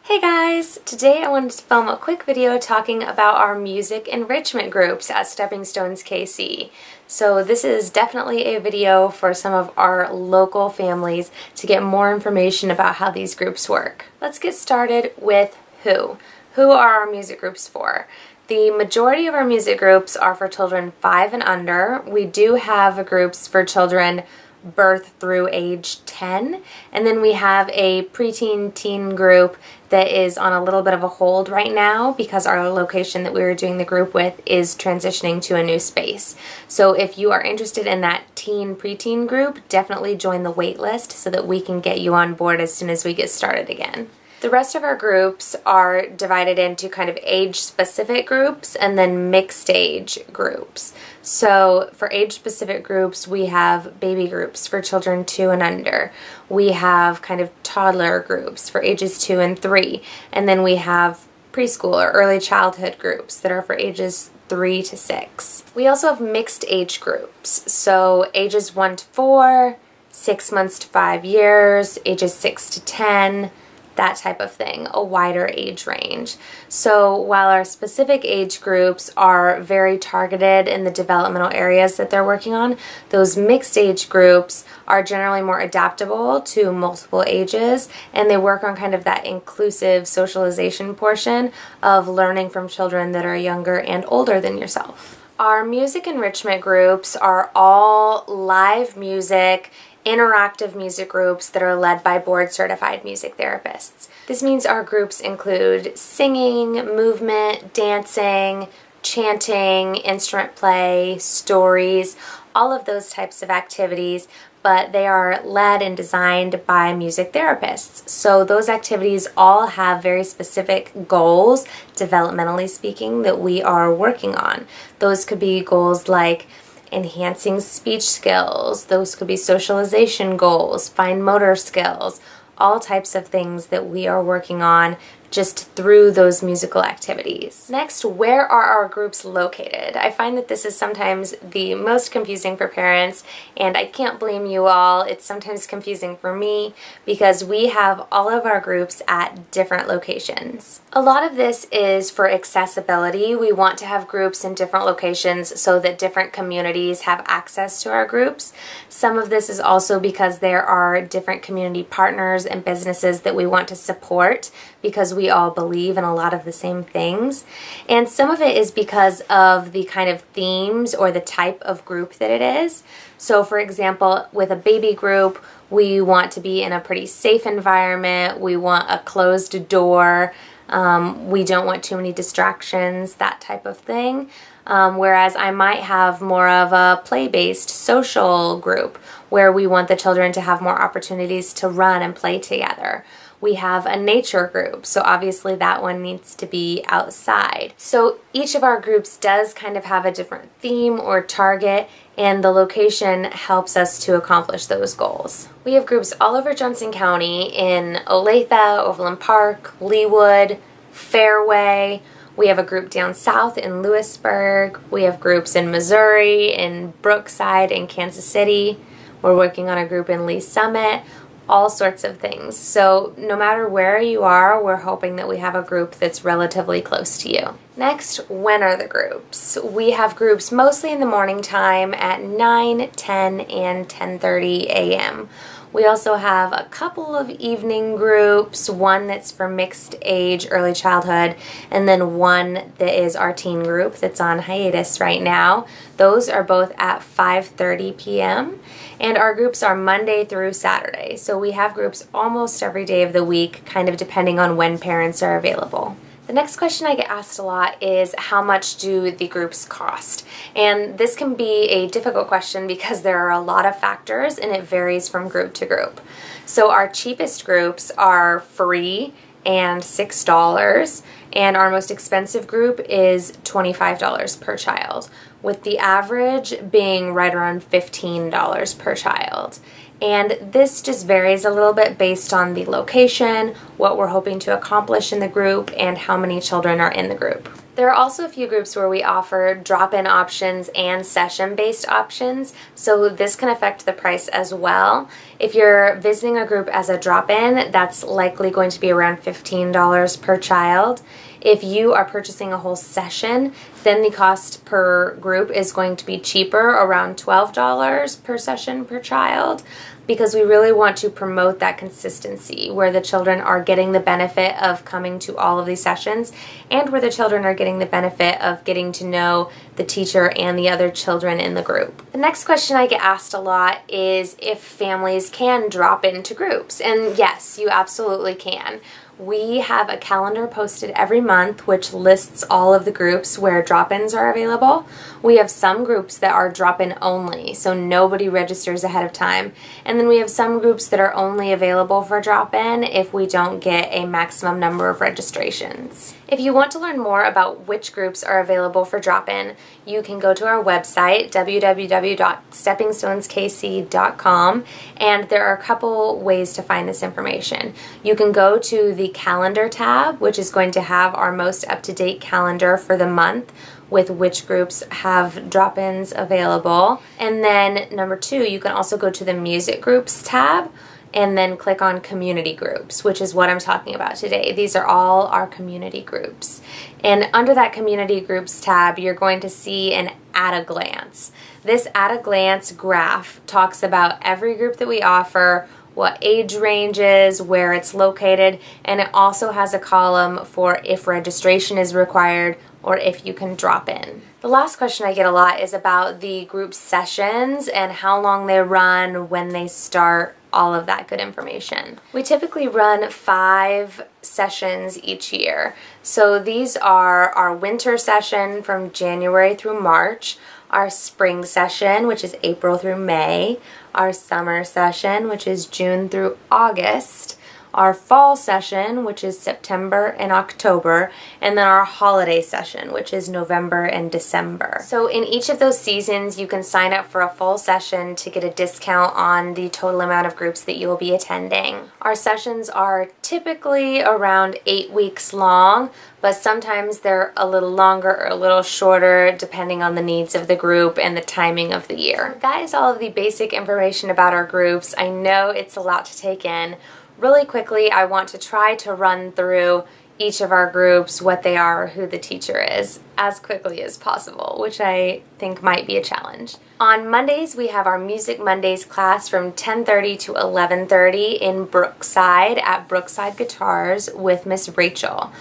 Hey guys! Today I wanted to film a quick video talking about our music enrichment groups at Stepping Stones KC. So this is definitely a video for some of our local families to get more information about how these groups work. Let's get started with who. Who are our music groups for? The majority of our music groups are for children 5 and under. We do have groups for children birth through age 10, and then we have a preteen teen group that is on a little bit of a hold right now because our location that we were doing the group with is transitioning to a new space. So if you are interested in that teen preteen group, definitely join the wait list so that we can get you on board as soon as we get started again. The rest of our groups are divided into kind of age-specific groups and then mixed age groups. So for age-specific groups, we have baby groups for children 2 and under. We have kind of toddler groups for ages 2 and 3. And then we have preschool or early childhood groups that are for ages 3 to 6. We also have mixed age groups. So ages 1 to 4, 6 months to 5 years, ages 6 to 10, that type of thing, a wider age range. So while our specific age groups are very targeted in the developmental areas that they're working on, those mixed age groups are generally more adaptable to multiple ages, and they work on kind of that inclusive socialization portion of learning from children that are younger and older than yourself. Our music enrichment groups are all live music, interactive music groups that are led by board-certified music therapists. This means our groups include singing, movement, dancing, chanting, instrument play, stories, all of those types of activities, but they are led and designed by music therapists. So those activities all have very specific goals, developmentally speaking, that we are working on. Those could be goals like enhancing speech skills, those could be socialization goals, fine motor skills, all types of things that we are working on just through those musical activities. Next, where are our groups located? I find that this is sometimes the most confusing for parents, and I can't blame you all. It's sometimes confusing for me because we have all of our groups at different locations. A lot of this is for accessibility. We want to have groups in different locations so that different communities have access to our groups. Some of this is also because there are different community partners and businesses that we want to support because we all believe in a lot of the same things. And some of it is because of the kind of themes or the type of group that it is. So for example, with a baby group, we want to be in a pretty safe environment. We want a closed door. We don't want too many distractions, that type of thing. Whereas I might have more of a play-based social group where we want the children to have more opportunities to run and play together. We have a nature group, so obviously that one needs to be outside. So each of our groups does kind of have a different theme or target, and the location helps us to accomplish those goals. We have groups all over Johnson County in Olathe, Overland Park, Leawood, Fairway. We have a group down south in Lewisburg. We have groups in Missouri, in Brookside, in Kansas City. We're working on a group in Lee Summit. All sorts of things. So no matter where you are, we're hoping that we have a group that's relatively close to you. Next, when are the groups? We have groups mostly in the morning time at 9, 10, and 10:30 a.m. We also have a couple of evening groups, one that's for mixed age, early childhood, and then one that is our teen group that's on hiatus right now. Those are both at 5:30 p.m. And our groups are Monday through Saturday. So we have groups almost every day of the week, kind of depending on when parents are available. The next question I get asked a lot is how much do the groups cost? And this can be a difficult question because there are a lot of factors and it varies from group to group. So our cheapest groups are free and $6, and our most expensive group is $25 per child, with the average being right around $15 per child. And this just varies a little bit based on the location, what we're hoping to accomplish in the group, and how many children are in the group. There are also a few groups where we offer drop-in options and session-based options, so this can affect the price as well. If you're visiting a group as a drop-in, that's likely going to be around $15 per child. If you are purchasing a whole session, then the cost per group is going to be cheaper, around $12 per session per child, because we really want to promote that consistency where the children are getting the benefit of coming to all of these sessions and where the children are getting the benefit of getting to know the teacher and the other children in the group. The next question I get asked a lot is if families can drop into groups, and yes, you absolutely can. We have a calendar posted every month which lists all of the groups where drop-ins are available. We have some groups that are drop-in only, so nobody registers ahead of time. And then we have some groups that are only available for drop-in if we don't get a maximum number of registrations. If you want to learn more about which groups are available for drop-in, you can go to our website, www.steppingstones.kc.com, and there are a couple ways to find this information. You can go to the calendar tab, which is going to have our most up-to-date calendar for the month with which groups have drop-ins available. And then number 2, you can also go to the music groups tab and then click on community groups, which is what I'm talking about today. These are all our community groups. And under that community groups tab, you're going to see an at a glance. This at a glance graph talks about every group that we offer, what age ranges, where it's located, and it also has a column for if registration is required or if you can drop in. The last question I get a lot is about the group sessions and how long they run, when they start, all of that good information. We typically run 5 sessions each year. So these are our winter session from January through March, our spring session, which is April through May, our summer session, which is June through August, our fall session, which is September and October, and then our holiday session, which is November and December. So in each of those seasons, you can sign up for a full session to get a discount on the total amount of groups that you will be attending. Our sessions are typically around 8 weeks long, but sometimes they're a little longer or a little shorter depending on the needs of the group and the timing of the year. That is all of the basic information about our groups. I know it's a lot to take in. Really quickly, I want to try to run through each of our groups, what they are, who the teacher is, as quickly as possible, which I think might be a challenge. On Mondays, we have our Music Mondays class from 10:30 to 11:30 in Brookside at Brookside Guitars with Miss Rachel.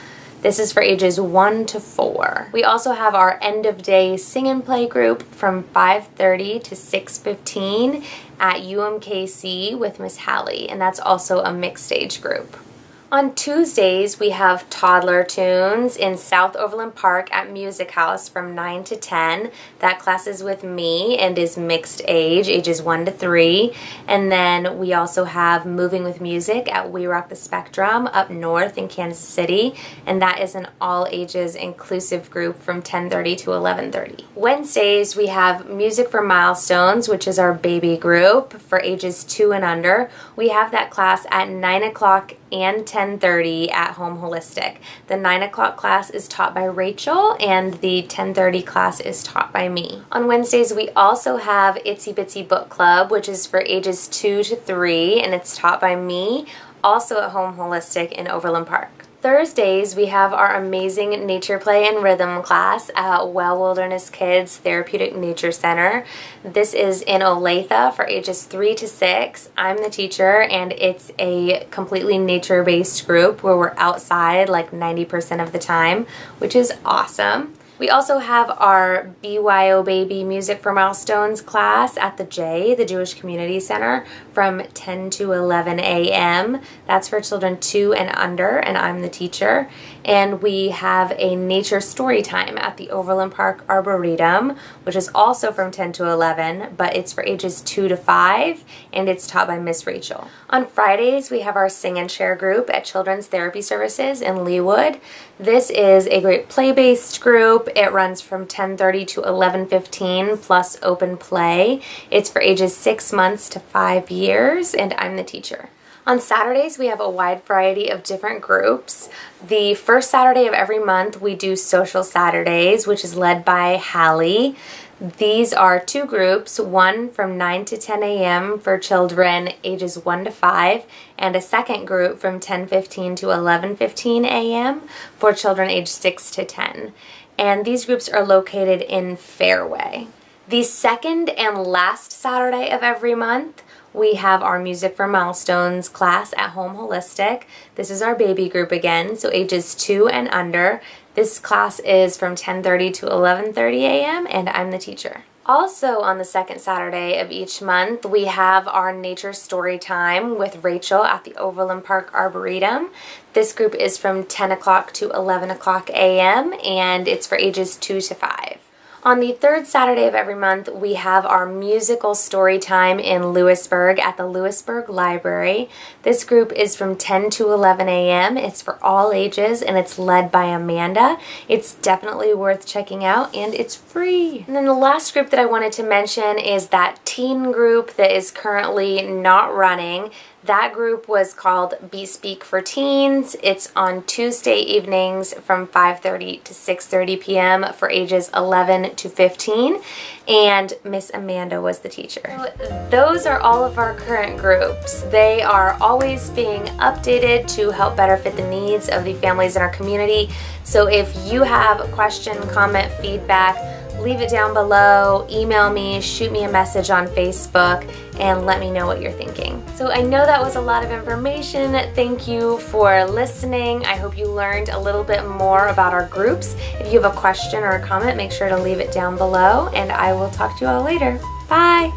This is for ages 1 to 4. We also have our end of day sing and play group from 5:30 to 6:15 at UMKC with Miss Hallie, and that's also a mixed age group. On Tuesdays, we have toddler tunes in South Overland Park at Music House from 9 to 10. That class is with me and is mixed age, ages 1 to 3. And then we also have Moving with Music at We Rock the Spectrum up north in Kansas City, and that is an all ages inclusive group from 10:30 to 11:30. Wednesdays, we have Music for Milestones, which is our baby group for ages 2 and under. We have that class at 9 o'clock and 10:30 at Home Holistic. The 9 o'clock class is taught by Rachel and the 10:30 class is taught by me. On Wednesdays, we also have Itsy Bitsy Book Club, which is for ages 2 to 3, and it's taught by me, also at Home Holistic in Overland Park. Thursdays, we have our amazing Nature Play and Rhythm class at Well Wilderness Kids Therapeutic Nature Center. This is in Olathe for ages 3 to 6. I'm the teacher, and it's a completely nature-based group where we're outside like 90% of the time, which is awesome. We also have our BYO Baby Music for Milestones class at the J, the Jewish Community Center, from 10 to 11 a.m. That's for children 2 and under, and I'm the teacher. And we have a nature story time at the Overland Park Arboretum, which is also from 10 to 11, but it's for ages 2 to 5, and it's taught by Miss Rachel. On Fridays, we have our Sing and Share group at Children's Therapy Services in Leawood. This is a great play-based group. It runs from 10:30 to 11:15 plus open play. It's for ages 6 months to 5 years, and I'm the teacher. On Saturdays, we have a wide variety of different groups. The first Saturday of every month, we do Social Saturdays, which is led by Hallie. These are two groups, one from 9 to 10 a.m. for children ages 1 to 5, and a second group from 10:15 to 11:15 a.m. for children aged 6 to 10. And these groups are located in Fairway. The second and last Saturday of every month, we have our Music for Milestones class at Home Holistic. This is our baby group again, so ages 2 and under. This class is from 10:30 to 11:30 a.m. and I'm the teacher. Also on the second Saturday of each month, we have our Nature Story Time with Rachel at the Overland Park Arboretum. This group is from 10 o'clock to 11 o'clock a.m. and it's for ages 2 to 5. On the third Saturday of every month, we have our musical story time in Lewisburg at the Lewisburg Library. This group is from 10 to 11 a.m. It's for all ages and it's led by Amanda. It's definitely worth checking out and it's free. And then the last group that I wanted to mention is that teen group that is currently not running. That group was called Bespeak for Teens. It's on Tuesday evenings from 5:30 to 6:30 p.m. for ages 11 to 15, and Miss Amanda was the teacher. So those are all of our current groups. They are always being updated to help better fit the needs of the families in our community. So if you have a question, comment, feedback, leave it down below, email me, shoot me a message on Facebook, and let me know what you're thinking. So I know that was a lot of information. Thank you for listening. I hope you learned a little bit more about our groups. If you have a question or a comment, make sure to leave it down below, and I will talk to you all later. Bye!